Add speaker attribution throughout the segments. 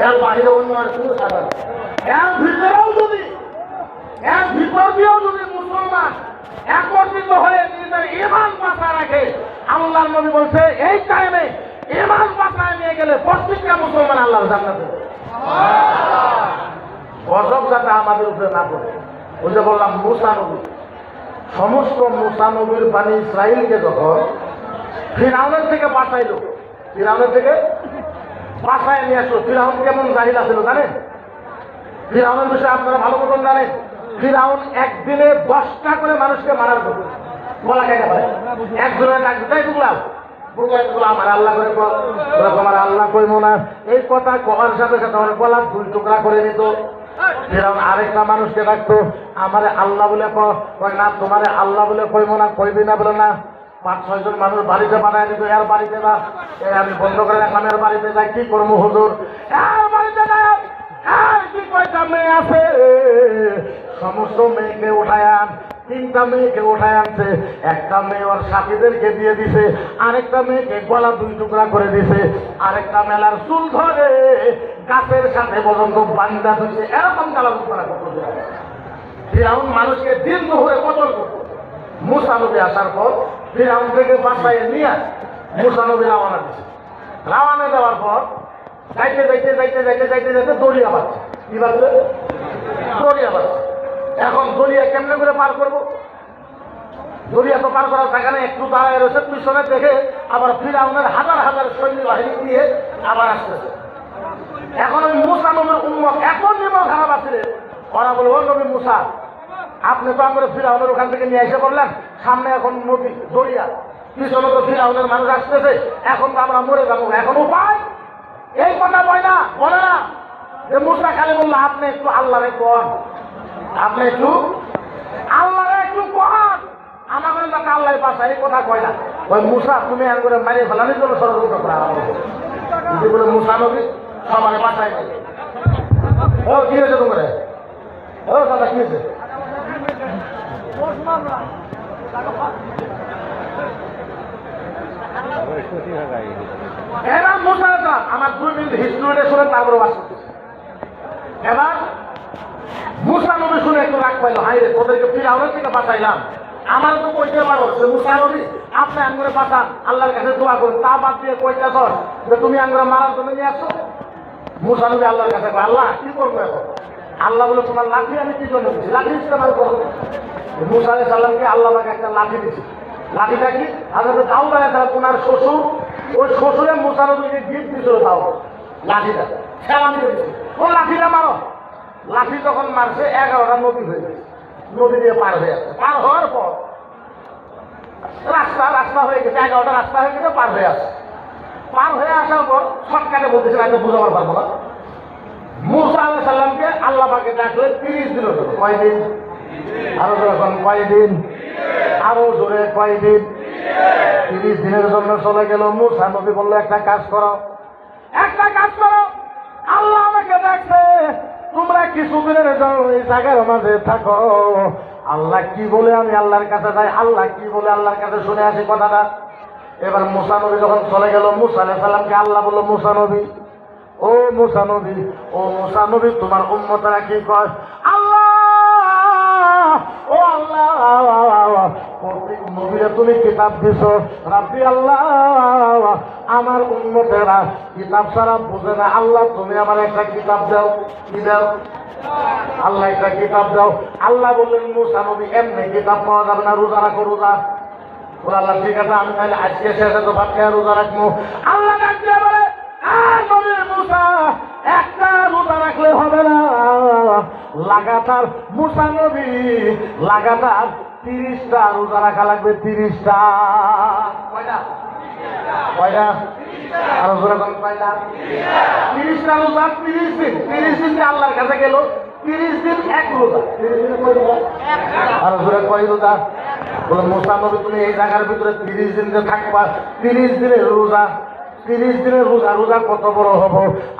Speaker 1: এর বাইরে অন্য আর কোনো সাধারণ এর ভিতরেও যদি এর ভিতর দিয়েও যদি মুসলমান একত্রিত হয়ে নিজেদের ঈমান বাঁচায় রাখে, আল্লাহর নবী বলছে এই টাইমে ঈমান বাঁচায় নিয়ে গেলে প্রত্যেকটা মুসলমান আল্লাহর জান্নাতে। গজব যাতে আমাদের উপরে না পড়ে। ওই যে বললাম মুসা নবী, সমস্ত মুসা নবীর বাণী ইসরাইলকে যখন ফিরআউনের থেকে বাঁচাইলো, ফিরআউনের থেকে বাঁচায় নিয়ে আসলো। ফিরআউন কেমন জাহিল ছিল জানেন? ফিরআউনের বিষয়ে আপনারা ভালো মতন জানেন। ফিরআউন একদিনে 10টা করে মানুষকে মারার করত, বলা খাইতে পারে। একজনের ডাক দিতে ঢুকলাম, আমার আল্লাহ করে আমার আল্লাহ কইব না, এই কথা কবার সাথে সাথে আমার গলা 2 টুকরা করে নিত। ফিরআউন আরেকটা মানুষকে ডাকতো, আমারে আল্লাহ বলে কয় না, তোমারে আল্লাহ বলে কইব না, কইবি না বলে না। 5-6 জন মানুষ বাড়িতে বানায় দিত, এর বাড়িতে না, আমি বন্ধ করে রাখলাম, এর বাড়িতে যাই কি করবো হুজুর, এর বাড়িতে যাই কি কয়টা মেয়ে আছে, সমস্ত মেয়েকে উঠায় আন। 3টা মেয়েকে উঠায় আনছে, একটা মেয়ে ওর সাথীদেরকে দিয়ে দিছে, আরেকটা মেয়েকে গলা 2 টুকরা করে দিছে, আরেকটা মেলার চুল ধরে গাছের সাথে পর্যন্ত বান্ধা দিচ্ছে। এরকম কালার করা করতো ফিরআউন, মানুষকে দিন দুপুরে কতল করতো। মুসা নবী আসার পর ফিরআউন থেকে বাঁচাইয়ে নিয়ে মুসা নবী রওনা দিচ্ছে। রওনা দেওয়ার পর যাইতে যাইতে যাইতে যাইতে যাইতে যাইতে দরিয়া বাড়ছে। কি বাড়ছে? দরিয়া বাড়ছে। এখন দরিয়া কেমনে করে পার করবো? দরিয়া তো পার করার জায়গা নেই, একটু দাঁড়ায় রয়েছে, পিছনে দেখে আবার ফিরআউনের হাজার হাজার সৈন্য বাহিনী দিয়ে আবার আসতেছে। এখন ওই মুসা নবীর উম্মত এখন নিমক খারাপ আছে, ওরা বলে ও নবী মুসা, আপনি তো আমরা ফিরআউনের ওখান থেকে নিয়ে এসে বললেন, সামনে এখন নদী দরিয়া, পিছনে তো ফিরআউনের মানুষ আসতেছে, এখন তো আমরা মরে যাবো, এখন উপায়? এই কথা বলে না যে মুসা খালি বললো আপনি একটু আল্লাহরে কন, আপনি একটু আল্লাহরে একটু কন, আমাদের যাতে আল্লাহ বাঁচা, এই কথা কয় না। ওই মুসা তুমি এক করে মারিয়ে ফেলানোর জন্য ষড়যন্ত্র করা যদি বলে মুসা নবী সবাই বাঁচাই নাই। ও কি হয়েছে তোমার? ও দাদা কি হয়েছে? এবার মুসা আমার 2 মিনিট হিস্ট্রিটা শুনে তারপরে বাস করতেছে। এবার মুসা নবী শুনে একটু রাগ পাইল, হাই রে তোদেরকে ফিরআউনের থেকে বাঁচাইলাম, আমার তো কইতে পারো যে মুসা নবী আপনি আঙ্গুরে বাঁচান, আল্লাহর কাছে দোয়া করুন, তা বাদ দিয়ে কইতে কর যে তুমি আঙ্গুরে মারার জন্য নিয়ে আসছো। মুসা নবী আল্লাহর কাছে আল্লাহ কি করবো এখন? আল্লাহ বলে তোমার লাঠি আমি কি জন্য দিচ্ছি, লাঠি ইস্তেমাল করো। মুসা আলাইহিস সালামকে আল্লাহ আমাকে একটা লাঠি দিচ্ছে। লাঠিটা কি? হযরত দাউদ আলাইহিস সালাম ওনার শ্বশুর, ওই শ্বশুরে মুসা নবীকে গিফট দিয়েছিল দাও লাঠিটা, সালামি দিয়েছে, ও লাঠিটা মারো। লাঠি যখন মারছে 11টা নদী হয়ে গেছে, নদী দিয়ে পার হয়ে যাচ্ছে। পার হওয়ার পর রাস্তা হয়ে গেছে, 11টা রাস্তা হয়ে গেছে, পার হয়ে আসছে। পার হয়ে আসার পর শর্টকাটে বলতেছে, আমি বুঝাবার পারবো না। মুসা আলাইহিস সালামকে আল্লাহ পাকে ডাকলে 30 দিনের জন্য। কয়দিন? আরো যখন কয়দিন? আরো জোরে কয়দিন? 30 দিনের জন্য চলে গেল। মুসা নবী বললো একটা কাজ করো, আল্লাহ আমাকে ডাকছে, তোমরা কিছুদিনের জন্য এই জায়গার মাঝে থাকো। আল্লাহ কি বলে আমি আল্লাহর কাছে যাই, আল্লাহ কি বলে আল্লাহর কাছে শুনে আসি কথাটা। এবার মুসা নবী যখন চলে গেল, মুসা আলাইহিস সালামকে আল্লাহ বলল, মুসা নবী, ও মুসা নবী, ও মুসা নবী, তোমার উম্মতরা কি কয়? আল্লাহ, ও আল্লাহ, প্রত্যেক নবীরে তুমি কিতাব দিছো, রাব্বি আল্লাহ, আমার উম্মতেরা কিতাব ছাড়া বুঝে না, আল্লাহ তুমি আমার একটা কিতাব দাও। কি দাও? আল্লাহ একটা কিতাব দাও। আল্লাহ বললেন, মুসা নবী এমনি কিতাব পাওয়া যাবে না, রোজা রাখো, রোজা। বলে আল্লাহ ঠিক আছে, আমি তাহলে আজকে শেষে তো ভাত খেয়ে রোজা রাখবো। আল্লাহ ডাক দিয়ে বলে, মুসা একটা রোজা রাখলে হবে না, লাগাতার মুসা নবী লাগাতার 30টা রোজা রাখা লাগবে। 30টা কয়টা? কয়টা? আরো জোরে বলেন কয়টা? 30টা রোজা 30 দিন। 30 দিন আল্লাহর কাছে গেল, 30 দিন এক রোজা। 30 দিনে কয় রোজা? আরো জোরে কয় রোজা? বলে মুসা নবী তুমি এই জায়গার ভিতরে 30 দিন থাকবা, 30 দিনের রোজা। 30 দিনের রোজা, রোজা কত বড় হব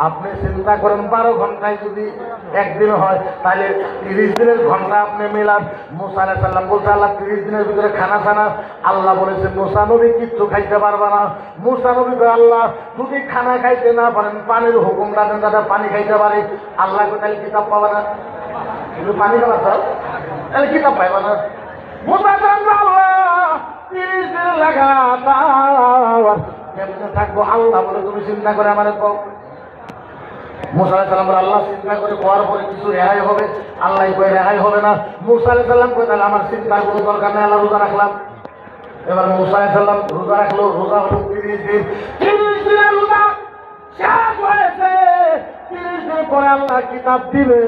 Speaker 1: আপনি চিন্তা করেন। 12 ঘন্টায় যদি একদিন হয় তাহলে 30 দিনের ঘন্টা আপনি মিলান। মুসা আলাইহিস সালাম বলছে আল্লাহ 30 দিনের ভিতরে খানা খানা। আল্লাহ বলেছে মুসা নবী কিচ্ছু খাইতে পারবে না। মুসা নবী বলে আল্লাহ যদি খানা খাইতে না পারেন পানির হুকুমটা দেন যাতে পানি খাইতে পারে। আল্লাহ তাহলে কিতাব পাবে না, কিন্তু পানি খাবার চাও তাহলে কিতাব পাইবা না। মুসা আল্লাহ 30 দিন লাগাতার কেমনে থাকবো? আল্লাহ বলে তুমি চিন্তা করে আমার কও। মুসা আলাইহিস সালাম বলে আল্লাহ চিন্তা করে কোয়ার পরে কিছু রেহাই হবে? আল্লাহ কই রেহাই হবে না। মুসা আলাইহিস সালাম কই তাহলে আমার চিন্তার কোনো দরকার নেই, আল্লাহ রোজা রাখলাম। এবার মুসা আলাইহিস সালাম রোজা রাখলো, রোজা হলো 30 দিন। 30 দিনের রোজা শেষ হয়েছে। 30 দিন পরে আল্লাহ কিতাব দিবে।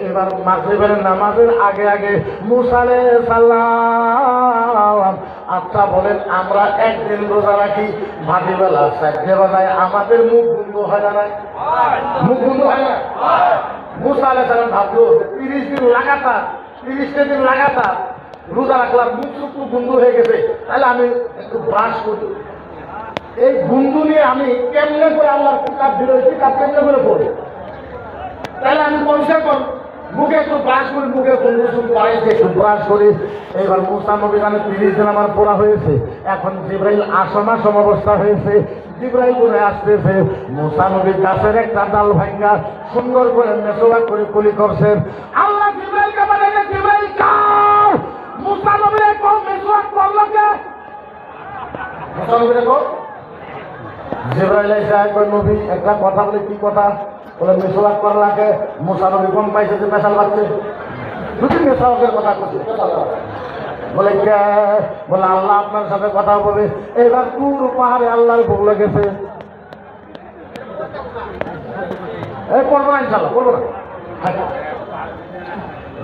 Speaker 1: এবার মাগরিবের নামাজের আগে আগে মুসা আলাইহিস সালাম আচ্ছা বলেন আমরা একদিন রোজা রাখি ভাটিবেলা 4টে বাজায় আমাদের মুখ বন্ধ হয় না? মুখ বন্ধ হয় না? মুসা আলাইহিস সালাম ভাবলো 30 দিন লাগাতার, 30টা দিন লাগাতার রোজা রাখলাম, মুখ চুপ বন্ধ হয়ে গেছে, তাহলে আমি একটু ব্রাশ করি। এই বন্ধু নিয়ে আমি কেমনে করে আল্লাহর কিতাব দিল, কিতাব কেমনে করে পড়ি? তাহলে আমি পয়সা কর মুখে একটু ব্রাশ করি, মুখে বন্ধু শুধু পড়াইছে একটু ব্রাশ করি। এইবার মুসা নবী মানে 30 দিন আমার পড়া হয়েছে। এখন জিবরাইল আসম অবস্থা হয়েছে। জিবরাইল করে আসতেছে। মুসা নবীর গাছের একটা ডাল ভাঙ্গা সুন্দর করে মেসোয়া করে কুলি করছেন। আল্লাহ জিবরাইলকে বলে জিবরাইল কাও মুসা নবীর কোন মেসোয়া করলো কে? মুসা নবীর কোন? জিবরাইল এসে কই নবী একটা কথা বলে। কি কথা? বলে মেসোয়াক করলাকে। মুসা নবী কোন পাইছে যে মেশাল লাগছে? দুটি মেসোয়াকের কথা করছে। বলে কে? বলে আল্লাহ আপনার সাথে কথা বলে। এবার তুর পাহাড়ে আল্লাহর ভোগ লেগেছে। এই পড়বো না ইনশাল্লাহ, পড়বো না।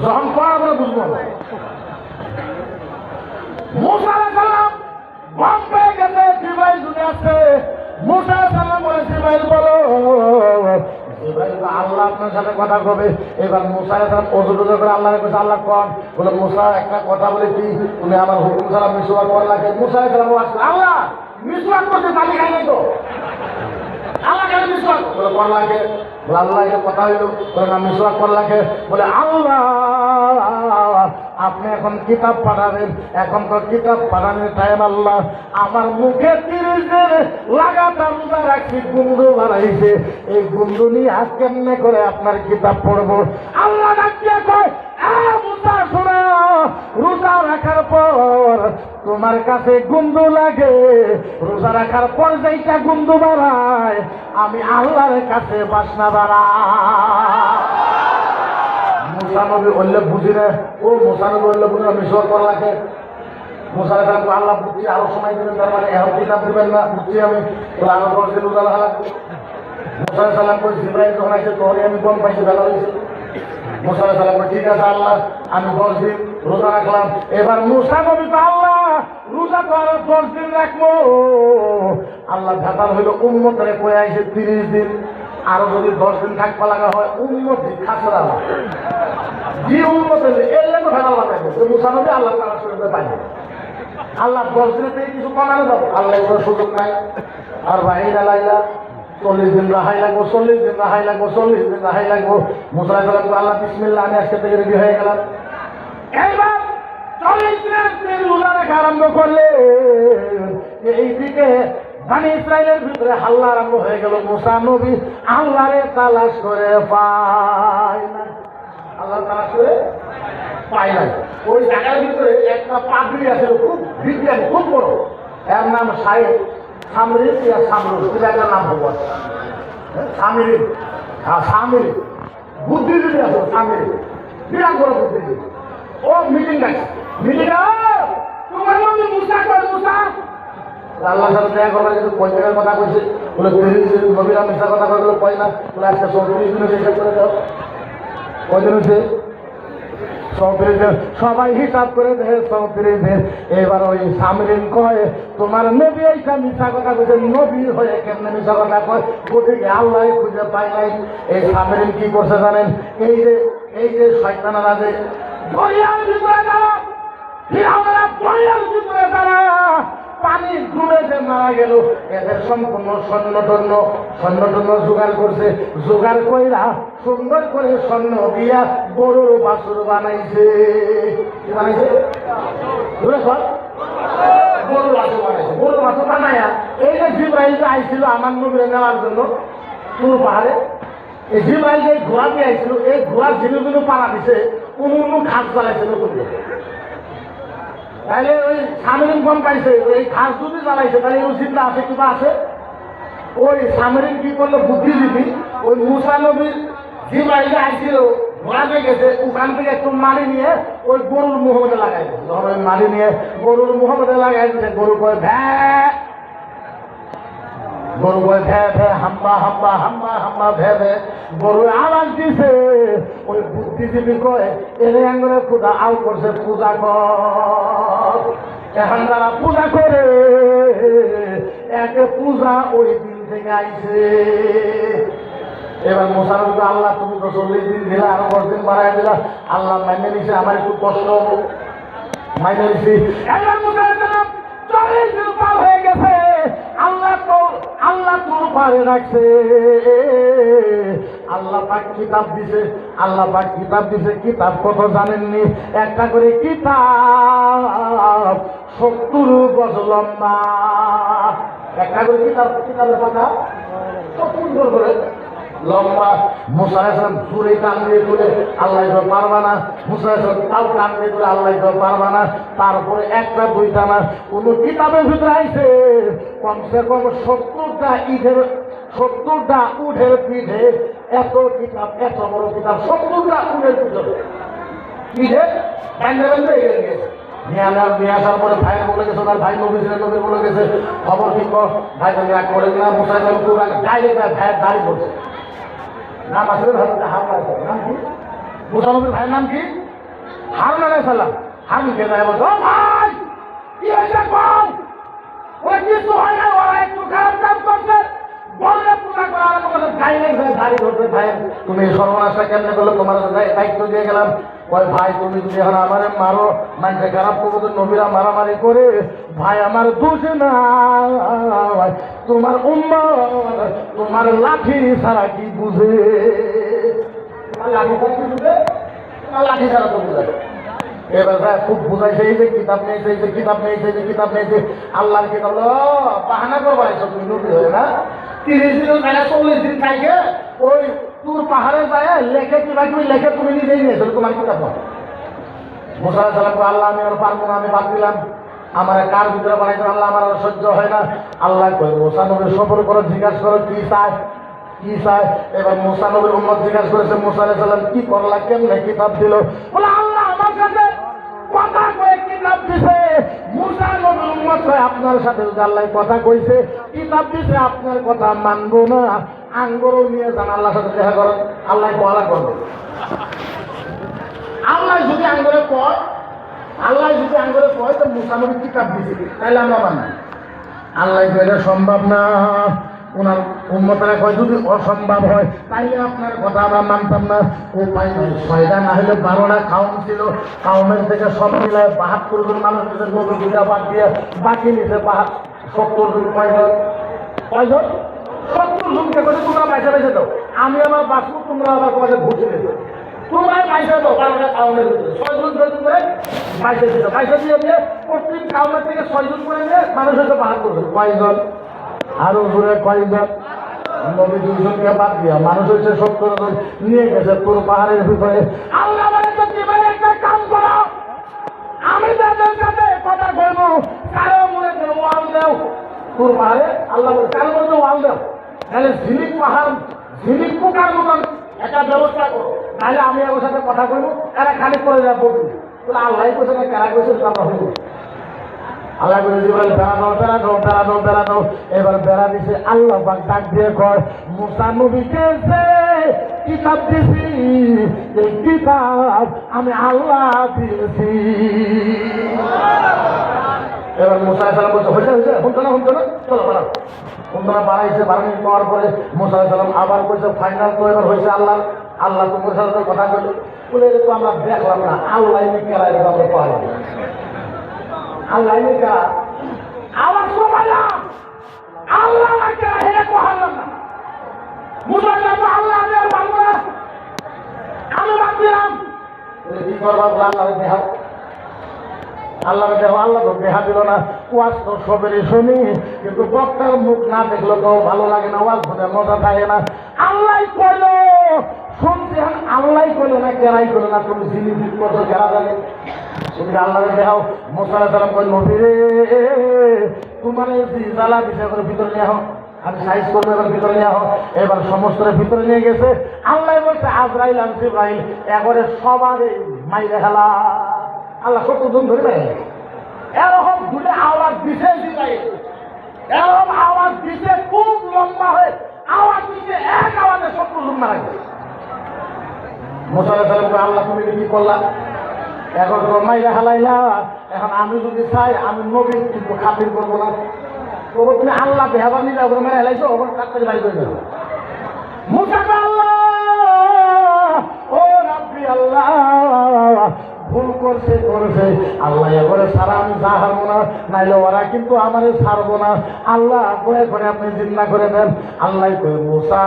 Speaker 1: যখন পড়া বলে বুঝবো না। মুসা আলাইহিস সালাম ভয় পেয়ে গেছে। জিবরাইল দুনে আসছে। মুসা আলাইহিস সালাম বলে জিবরাইল বলো। আল্লাহ আপনার সাথে কথা কবে। এবার মুসা আলাইহিস সালাম ওযু করে আল্লাহর কাছে আল্লাহ কোন বলে মুসা একটা কথা বলে কি তুমি আমার হুকুম ছাড়া মিসওয়াক করা লাগে? মুসা আলাইহিস সালাম বলে আল্লাহ মিসওয়াক করতে পারি খাই নাই তো, আল্লাহ কেন মিসওয়াক বলে করা লাগে? বলে আল্লাহ এটা কথা হইল বলে না মিসওয়াক করা লাগে। বলে আল্লাহ আপনি এখন কিতাব পাঠাবেন, এখন তো কিতাব পাঠানোর টাইম। আল্লাহ আমার মুখে 30 দিন লাগাতার রোজা রাখছি, গুন্ডু বাড়াইছে। এই গুন্ডু নিয়ে আজ কেমনে করে আপনার কিতাব পড়বো? আল্লাহ ডাকিয়ে কয় মুসা শোনো, রোজা রাখার পর তোমার কাছে গুন্ডু লাগে, রোজা রাখার পর যেইটা গুন্ডু বাড়ায় আমি আল্লাহর কাছে বাসনা বাড়াই। মুসা নবী বললে বুঝি না। ও মুসা নবী বললে বুঝি না মিসওয়াক করা লাগে। মুসা আলাইহিস সালাম আল্লাহ বুঝছি আরো সময় দিবেন, তার মানে এখন কিতাব দিবেন না বুঝছি আমি। বলে আমার বলছে রোজা রাখা লাগবে। মুসা আলাইহিস সালাম বলে জিবরাইল যখন আসে তখনই আমি গম পাইছি বেলা হয়েছে। মুসা আলাইহিস সালাম বলে ঠিক আছে আল্লাহ আমি 10 দিন রোজা রাখলাম। এবার মুসা নবী তো আল্লাহ রোজা তো আরো 10 দিন রাখবো। আল্লাহ ভেতাল হইল উম্মতের কয়ে আইসে 30 দিন, আরো যদি 10 দিন থাকবা লাগা হয় উম্মতি খাসরা জি উম্মতের এর লেগে ভেতাল লাগাইবে। তো মুসা নবী আল্লাহ তাআলা শুনতে পাইবে। আল্লাহ 10 দিনের থেকে কিছু কমানো যাবো? আল্লাহ কোনো সুযোগ নাই। আর বাইনা লাইলা 40 দিন রাহাই লাগবো, 40 দিন রাহাই লাগবো, 40 দিন রাহাই লাগবো। মুসা আলাইহিস সালাম আল্লাহ বিসমিল্লাহ আমি আজকে থেকে রেডি হয়ে গেলাম। এইবার 40 দিন রোজা রাখা আরম্ভ করলে এইদিকে বনি ইসরাইলের ভিতরে হাল্লা আরম্ভ হয়ে গেল। মুসা নবী আল্লাহরে তালাশ করে পায় না, আল্লাহ তালাশ করে পায় না। ওই জায়গার ভিতরে একটা পাগড়ি আছে খুব বিজ্ঞানী, খুব বড়, এর নাম সাহেব সামরিক ইয়া সামরুল, একটা নাম হবো সামিরি। হ্যাঁ সামিরি বুদ্ধিজীবী আছে, সামিরি বিরাট বড় বুদ্ধিজীবী। ও মিটিং ডাকছে, মিটিং তোমার নবী মুসা কর মুসা আল্লাহ সাথে দেখা করবার কিন্তু পয়সার কথা কইছে। বলে 30 দিন নবীরা মিশা কথা কইলো কয় না। বলে আজকে 34 দিনে হিসাব করে দাও। কয়দিন হচ্ছে? 34 দিন। সবাই হিসাব করে দেয় 34 দিন। এবার ওই সামরিন কয় তোমার নবী এইটা মিশা কথা কইছে, নবী হয়ে কেমনে মিশা কথা কয়? ওদিকে আল্লাহ খুঁজে পায় নাই। এই সামরিন কি করছে জানেন? এই যে শয়তানেরা যে দরিয়ার ভিতরে যারা ফিরাউনেরা দরিয়ার ভিতরে যারা পানি ডুবে যে মারা গেল। এদের সম্পূর্ণ স্বর্ণ জোগাড় করছে, জোগাড় কইরা সুন্দর করে স্বর্ণ দিয়া গরুর বাছুর বানাইছে। কি বানাইছে? গরুর বাছুর বানাইছে। গরুর বাছুর বানাইয়া এই যে জিব্রাইল যে আইছিল আমার নবীরে নেওয়ার জন্য তুর পাহাড়ে, এই জিব্রাইল যে ঘোড়া দিয়ে আইছিল, এই ঘোড়া ঝিনুগুলো পাড়া দিছে, কোনো খাস জ্বালাইছে নতুন। তাহলে ওই সামরিন কম পাইছে, ওই খাস যদি জ্বালাইছে তাহলে ওই চিন্তা আছে কিবা আছে। ওই সামরিন কি করলো বুদ্ধিজীবী, ওই মুসা নবীর জিব্রাইল আইছিল ঘোড়াতে গেছে, ওখান থেকে একটু মারি নিয়ে ওই গরুর মুহম্মদে লাগাই দিচ্ছে। যখন ওই মারি নিয়ে গরুর মুহম্মদে লাগাই দিচ্ছে, গরু কয় ভ্যা, গরু কয় ভ্যা ভ্যা, হাম্বা হাম্বা হাম্বা হাম্বা ভ্যা ভ্যা, গরু আওয়াজ দিছে। ওই বুদ্ধিজীবী কয় এর আঙ্গুরে পূজা আউ করছে, পূজা কর। এখন তারা পূজা করে, একে পূজা ওই দিন থেকে আইছে। এবার মোশারফ আল্লাহ তুমি তো 40 দিন দিলা, আরো 10 দিন বাড়াই দিলা, আল্লাহ মাইনে নিছে, আমার একটু কষ্ট মাইনে নিছি। এবার মোশারফ 40 দিন পার হয়ে গেছে, আল্লাহ তোর পারে রাখছে। আল্লাহ পাক কিতাব দিছে, আল্লাহ পাক কিতাব দিছে। কিতাব কত জানেননি? একটা করে কিতাব 70 গজ লম্বা। একটা করে কিতাবের কথা 70 গজ করে লম্বা। মুসা আলাইহিস জোরে টান দিয়ে তুলে আল্লাহ পারবা না, মুসা আলাইহিস তাও টান দিয়ে তুলে আল্লাহ পারবা না। তারপরে একটা দুইটা না, কোন কিতাবের ভিতরে আইছে কমসে কম 70টা উঠের পিঠে এত কিতাব, এত বড় কিতাব, 70টা উঠের পিঠে বান্ধে গেছে। নিয়ে আসার পরে ভাই বলে গেছে, তার ভাই নবী বলে গেছে খবর কি ভাই রাগ করে না। মুসা আলাইহিস ডাইরেক্ট ভাইয়ের দাড়ি করছে। নাম আসলে নাম কি? মুসা নবীর ভাইয়ের নাম কি? হারুন আলাইহিস সালাম। হারুনকে যায় বলতো, ভাই কি হয়েছে কম, ওরা কিছু হয় না, ওরা একটু খারাপ কাজ করছে, বললে পূজা করা আরম্ভ করছে। দাড়ি ধরছে, ভাই তুমি সর্বনাশটা কেমনে করলো, তোমার দায়িত্ব দিয়ে গেলাম। ওই ভাই তুমি যদি এখন আমারে মারো, মানুষের খারাপ করবো, তো নবীরা মারামারি করে, ভাই আমার দোষ না, তোমার উম্মত তোমার লাঠি ছাড়া কি বুঝে? তোমার লাঠি ছাড়া কি বুঝে? তোমার লাঠি ছাড়া তো বুঝে। এবার ভাই খুব বুঝাইছে, এই যে কিতাব নিয়েছে, এই যে কিতাব নিয়েছে, এই যে কিতাব নিয়েছে, আল্লাহর কিতাব বাহানা করবা এসব তুমি নবী হয়ে না। 30 দিন 40 দিন খাইকে ওই তোর পাহাড়ে যায় লেখে কিবা তুমি লেখে তুমি নিজেই নিয়েছো তোমার কিতাব। মুসা আলাইহিস সালাম আল্লাহ আমি আর পারবো না, আমি বাদ দিলাম, আমার কার ভিতরে বানাইছেন আল্লাহ, আমার আর সহ্য হয় না। আল্লাহ কই মুসা নবীর সফর করো, জিজ্ঞাসা করো কি চায়, কি চায়। এবার মুসা নবীর উম্মত জিজ্ঞাসা করেছে মুসা আলাইহিস সালাম কি করলা, কেমনে কিতাব দিল? বলে আল্লাহ আমার কাছে কথা কয়ে কিতাব দিছে। মুসা নবীর উম্মত কয় আপনার সাথে যদি আল্লাহ কথা কইছে, কিতাব দিছে, আপনার কথা মানবো না, আঙ্গুরও নিয়ে যান আল্লাহর সাথে দেখা করেন, আল্লাহ বলা করবে। আল্লাহ যদি আঙ্গুরে কয় তো মুসা নবী কিতাব দিছে, তাহলে আমরা মানি। আল্লাহ এটা সম্ভব না, ওনার উম্মতেরা কয় যদি অসম্ভব হয় তাইলে আপনার কথা আমরা মানতাম না। উপায় নাই, 6টা না হলে 12টা কাউম ছিল, কাউমের থেকে সব মিলায় 72 জন মানুষ দিয়েছে, নবী দুটা বাদ দিয়ে বাকি নিছে 70 জন। কয়জন? 70 জনকে করে তোমরা পয়সা পেয়েছে দাও, আমি আমার বাঁচবো, তোমরা আবার তোমাদের ঘুরতে দিতে, তোমরা পয়সা দাও। 12টা কাউমের ভিতরে 6 জন করে তোমরা পয়সা দিত, পয়সা দিয়ে প্রত্যেক কাউমের থেকে 6 জন করে নিয়ে মানুষ হয়তো 72 জন। কয়জন? আরো ঘুরে কয়জন? নবী 2 জনকে বাদ দিয়া মানুষ হচ্ছে 70 জন নিয়ে গেছে তোর পাহাড়ের ভিতরে। আল্লাহ একটা কাম করো, আমি তাদের সাথে কথা বলবো, কারো মনে করো ওয়াল দেও তোর পাহাড়ে। আল্লাহ বলে কারো মধ্যে ওয়াল দেও, তাহলে ঝিলিক পাহাড় ঝিলিক পোকার মতন একটা ব্যবস্থা করো, তাহলে আমি ওর সাথে কথা বলবো, এরা খালি করে যা বলবো। আল্লাহ কোথাও না কারা কইছে আমরা হইব। আল্লাহ বেড়া দাও। এবার বেড়া দিছে। আল্লাহ পাক ডাক দিয়ে কয় মুসা নবীকে কিতাব দিছি, এই কিতাব আমি আল্লাহ দিয়েছি। এবার মুসা আলাইহিস সালাম বলছে হয়েছে শুনতো না চলো বাড়াও। শুনতো না বাড়াইছে, বাড়ানি পাওয়ার পরে মুসা আলাইহিস সালাম আবার বলছে ফাইনাল তো এবার হয়েছে আল্লাহ তোমার সাথে কথা বললো। বলে তো আমরা দেখলাম না আল্লাহ কেরাই আমরা পাওয়া আল্লাহ আওয়াজ কমাইলাম, আল্লাহ লাগে হেরে কোহালাম না। মুসা বলল আল্লাহ আমি আর পারবো না, আমি বাদ দিলাম। কি করবা বলে আল্লাহ দেহ, আল্লাহ দেহ, আল্লাহ তো দেহা দিল না। ওয়াজ তো সবেরই শুনি, কিন্তু বক্তার মুখ না দেখলে তো ভালো লাগে না, ওয়াজ শুনে মজা থাকে না। আল্লাহ কইল শুনছি, আল্লাহ কইল না কেরাই কইল না, তুমি জিনিস করছো কেরা জানে। তুমি আল্লাহ দেখাও। মুসা আলাইহিস সালাম কই নবী রে, তোমার এই জ্বালা বিষয় করে ভিতরে নিয়ে আহ, আমি সাইজ করবো, এবার ভিতরে নিয়ে আহ। এবার সমস্ত ভিতরে নিয়ে গেছে। আল্লাহ বলছে আজরাইল আর জিবরাইল একবারে সবার মাইরে খেলা। আল্লাহ 70 জন ধরে নেয়, এরকম দুটো আওয়াজ দিছে জিবরাইল, এরকম আওয়াজ দিছে খুব লম্বা হয়ে আওয়াজ দিছে, এক আওয়াজে 70 জন মারা গেছে। মুসা আলাইহিস সালাম আল্লাহ তুমি কি করলা? এখন তো মাইরা হালাইলা, এখন আমি যদি চাই আমি নবী কিন্তু খাতির করবো না। তবু তুমি আল্লাহ বেহাবার নিয়ে যাও, মেরে হেলাইছো, ওখানে কাটতে বাড়ি করে দেবো। মুসাকে আল্লাহ, ও রাব্বি আল্লাহ, ভুল করছে করেছে আল্লাহ, এবারে সারা আমি যা হারবো না, নাইলে ওরা কিন্তু আমারে ছাড়বো না। আল্লাহ করে করে আপনি চিন্তা করে দেন। আল্লাহ কই মুসা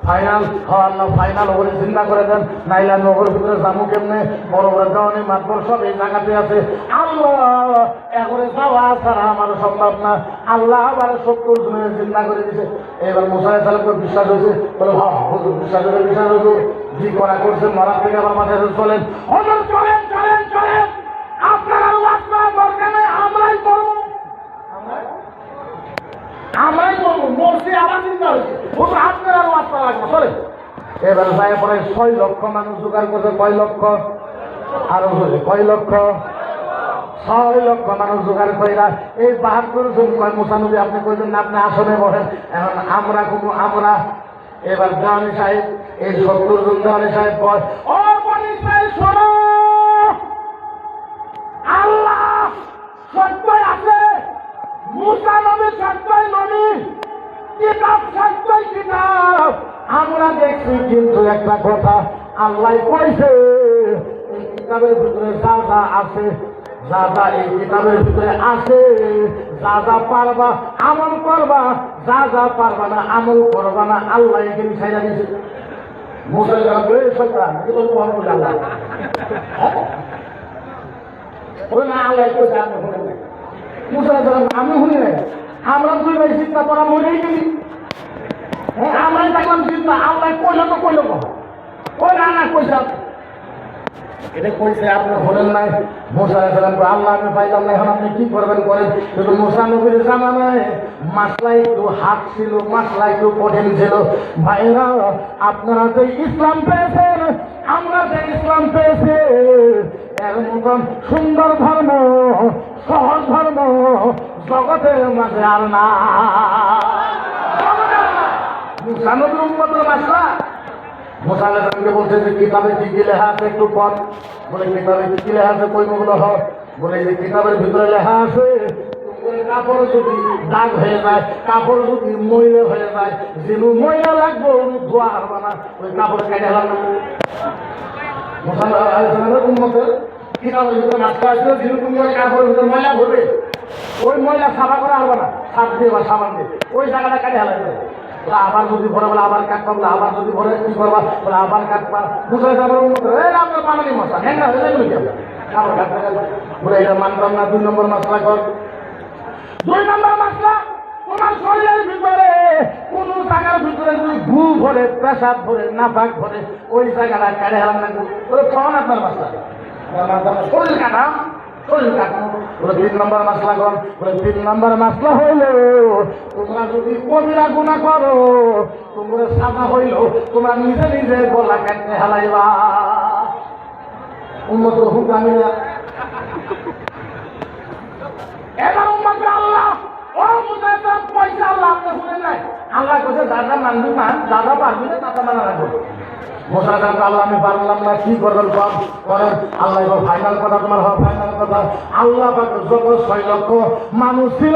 Speaker 1: ফাইনাল, আল্লাহ ফাইনাল ওরে চিন্তা করে দেন, নাইলে আমি ওর ভিতরে যাবো কেমনে? বড় বড় দেওয়ানি মাতবর সব এই জায়গাতে আছে। আল্লাহ একবারে যাওয়া ছাড়া আমার সম্ভব না। আল্লাহ আবার 70 জনের চিন্তা করে দিছে। এবার মুসা আলাইহিস সালামকে বিশ্বাস হয়েছে, বলে হুজুর বিশ্বাস হয়েছে, বিশ্বাস হয়েছে জি করা করছেন, মরার থেকে আবার মাথায় চলেন, হুজুর চলেন চলেন চলেন, আপনারা ওয়াজ করার দরকার নেই, আমরাই করবো, আমরাই করবো। মরছি আবার চিন্তা হয়েছে, হুজুর আপনারা ওয়াজ করা লাগবে, চলেন। এবার যায় পরে 6 লক্ষ মানুষ জোগাড় করছে। কয় লক্ষ? আরো কয় লক্ষ? 6 লক্ষ মানুষ জোগাড় কইরা এই 72 জন কয় মুসা নবী আপনি কইবেন না, আপনি আসনে বসেন। এখন আমরা কোনো আমরা এবার দেওয়ানি সাহেব, এই 70 জন দেওয়ানি সাহেব কয়, ও বনি ইসরাইল শোনো, আল্লাহ সত্যই আছে, মুসা নবী সত্যই নবী, কিতাব সত্যই কিতাব। আমরা দেখছি কিন্তু একটা কথা আল্লাহ কইছে, এই কিতাবের ভিতরে যা যা আছে, যা যা এই কিতাবের ভিতরে আছে, যা যা পারবা আমল করবা, যা যা পারবা না আমল করবা না, আল্লাহ এখানে ছাইড়া দিয়েছে। মুসা বলে শয়তান কি বলবো আল্লাহ, ওই না আল্লাহ কইছে আমি শুনি নাই। মুসা আমি শুনি নাই, আমরা 2 ভাই চিন্তা করা মরেই গেলি। হ্যাঁ আমরাই দেখলাম চিন্তা, আল্লাহ কইলো তো কইলো ওই না না কইছে, এটা কইছে আপনি হলেন নাই। মুসা আলাইহিস সালাম আল্লাহ আমি পাইলাম না, এখন আপনি কি করবেন করেন। কিন্তু মুসা নবীর জামানায় মাসলা একটু হাত ছিল, মাসলা একটু কঠিন ছিল। ভাইরা আপনারা যে ইসলাম পেয়েছেন, আমরা যে ইসলাম পেয়েছি, এর মতন সুন্দর ধর্ম, সহজ ধর্ম জগতের মাঝে আর না। মুসা নবীর উম্মতের মাসলা মুসা আলাইহিস সালামকে বলছে যে কিতাবে কি কি লেখা আছে একটু পড়। বলে কিতাবে কি কি লেখা আছে কই মগুলো হয়? বলে যে কিতাবের ভিতরে লেখা আছে কাপড় যদি দাগ হয়ে যায়, কাপড় যদি ময়লা হয়ে যায়, যেন ময়লা লাগবে ধোয়া হবে না, ওই কাপড় কেটে লাগবে। মুসা আলাইহিস সালামের উম্মতের কিতাবের ভিতরে মাসলা আছে, যেরকম কাপড়ের ভিতরে ময়লা ভরবে, ওই ময়লা সাফা করা হবে না, সাপ দিয়ে বা সাবান দিয়ে ওই জায়গাটা কেটে লাগবে। আবার যদি ভরে বলে আবার কাটবা, বলে আবার যদি ভরে কি করবা, বলে আবার কাটবা। বুঝে যাবার আপনার বাঙালি মশলা হ্যাঁ না হয়ে যাবে, আবার কাটতে গেল বলে এটা মানতাম না। 2 নম্বর মশলা কর। 2 নম্বর মশলা, তোমার শরীরের ভিতরে কোন জায়গার ভিতরে যদি ঘু ভরে, পেশাব ভরে, নাপাক ভরে, ওই জায়গাটা কেটে হেলাম না, বলে কখন আপনার মশলা শরীর কাটা, শরীর কাটানো। বলে 3 নম্বর মশলা কর। বলে 3 নম্বর মশলা হইল তোমরা যদি কবিরা গুনাহ করো, তোমরা সাজা হইল তোমরা নিজে নিজে গলা কাটতে হালাইবা। উম্মত হুকামি না। এবার উম্মত আল্লাহ ও মুসা পয়সা আল্লাহ আপনি শুনেন নাই, আল্লাহ কইছে দাদা মানবি মান, দাদা পারবি না দাদা মানা রাখবো। মুসা জানতো আল্লাহ আমি পারলাম না, কি করবেন করেন। আল্লাহ এবার ফাইনাল কথা তোমার হয়, ফাইনাল কথা। আল্লাহ যত 6 লক্ষ মানুষ ছিল,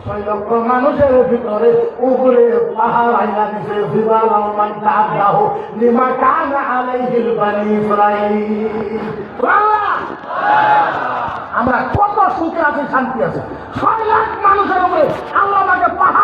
Speaker 1: 6 লক্ষ মানুষের ভিতরে উপরে পাহাড় আইনা দিছে, জিবাল মান তাআদাহ লিমা কানা আলাইহিল বানি ইসরাঈল। আমরা কত সুখে আছি, শান্তি আছে। 6 লাখ মানুষের উপরে আল্লাহ আমাকে পাহাড়